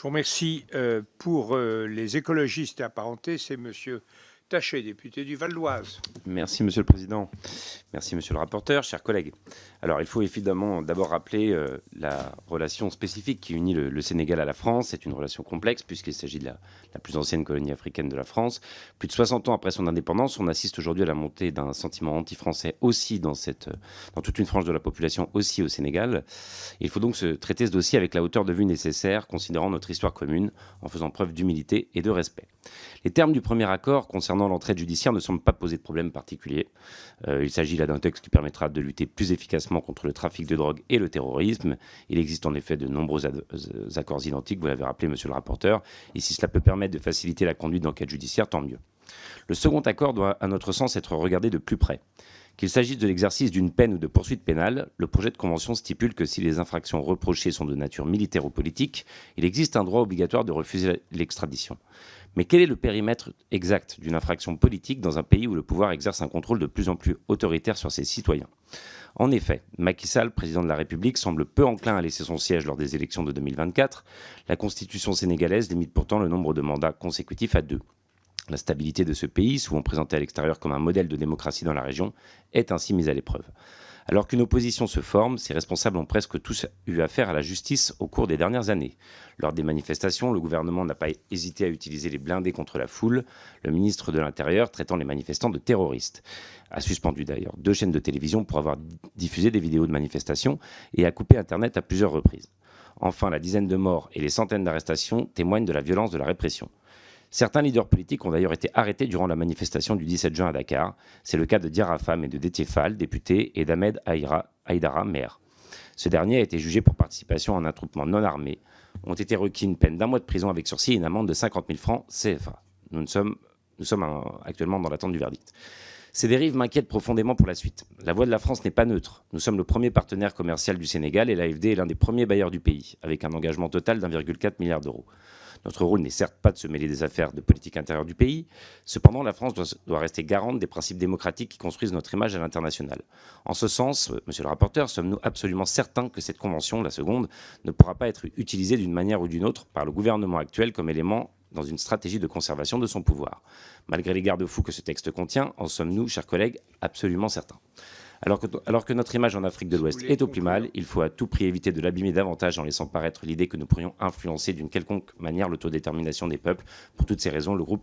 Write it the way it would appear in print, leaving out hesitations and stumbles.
Je vous remercie. Pour les écologistes et apparentés, c'est Monsieur Taché, député du Val d'Oise. Merci, Monsieur le Président. Merci, Monsieur le rapporteur, chers collègues. Alors, il faut évidemment d'abord rappeler la relation spécifique qui unit le Sénégal à la France. C'est une relation complexe puisqu'il s'agit de la plus ancienne colonie africaine de la France. Plus de 60 ans après son indépendance, on assiste aujourd'hui à la montée d'un sentiment anti-français aussi dans toute une frange de la population, aussi au Sénégal. Il faut donc se traiter ce dossier avec la hauteur de vue nécessaire, considérant notre histoire commune, en faisant preuve d'humilité et de respect. Les termes du premier accord concernant l'entraide judiciaire ne semblent pas poser de problème particulier. Il s'agit là d'un texte qui permettra de lutter plus efficacement contre le trafic de drogue et le terrorisme. Il existe en effet de nombreux accords identiques, vous l'avez rappelé, monsieur le rapporteur, et si cela peut permettre de faciliter la conduite d'enquête judiciaire, tant mieux. Le second accord doit, à notre sens, être regardé de plus près. Qu'il s'agisse de l'exercice d'une peine ou de poursuites pénales, le projet de convention stipule que si les infractions reprochées sont de nature militaire ou politique, il existe un droit obligatoire de refuser l'extradition. Mais quel est le périmètre exact d'une infraction politique dans un pays où le pouvoir exerce un contrôle de plus en plus autoritaire sur ses citoyens ? En effet, Macky Sall, président de la République, semble peu enclin à laisser son siège lors des élections de 2024. La constitution sénégalaise limite pourtant le nombre de mandats consécutifs à 2. La stabilité de ce pays, souvent présenté à l'extérieur comme un modèle de démocratie dans la région, est ainsi mise à l'épreuve. Alors qu'une opposition se forme, ses responsables ont presque tous eu affaire à la justice au cours des dernières années. Lors des manifestations, le gouvernement n'a pas hésité à utiliser les blindés contre la foule, le ministre de l'Intérieur traitant les manifestants de terroristes. A suspendu d'ailleurs 2 chaînes de télévision pour avoir diffusé des vidéos de manifestations et a coupé Internet à plusieurs reprises. Enfin, la dizaine de morts et les centaines d'arrestations témoignent de la violence de la répression. Certains leaders politiques ont d'ailleurs été arrêtés durant la manifestation du 17 juin à Dakar. C'est le cas de Diarra Fam et de Déthié Fall, député, et d'Ahmed Aïdara, maire. Ce dernier a été jugé pour participation à un attroupement non armé. Ont été requis une peine d'1 mois de prison avec sursis et une amende de 50 000 francs CFA. Nous sommes actuellement dans l'attente du verdict. Ces dérives m'inquiètent profondément pour la suite. La voix de la France n'est pas neutre. Nous sommes le premier partenaire commercial du Sénégal et l'AFD est l'un des premiers bailleurs du pays, avec un engagement total d'1,4 milliard d'euros. Notre rôle n'est certes pas de se mêler des affaires de politique intérieure du pays. Cependant, la France doit rester garante des principes démocratiques qui construisent notre image à l'international. En ce sens, monsieur le rapporteur, sommes-nous absolument certains que cette convention, la seconde, ne pourra pas être utilisée d'une manière ou d'une autre par le gouvernement actuel comme élément dans une stratégie de conservation de son pouvoir. Malgré les garde-fous que ce texte contient, en sommes-nous, chers collègues, absolument certains. Alors que notre image en Afrique de l'Ouest est au plus mal, il faut à tout prix éviter de l'abîmer davantage en laissant paraître l'idée que nous pourrions influencer d'une quelconque manière l'autodétermination des peuples. Pour toutes ces raisons, le groupe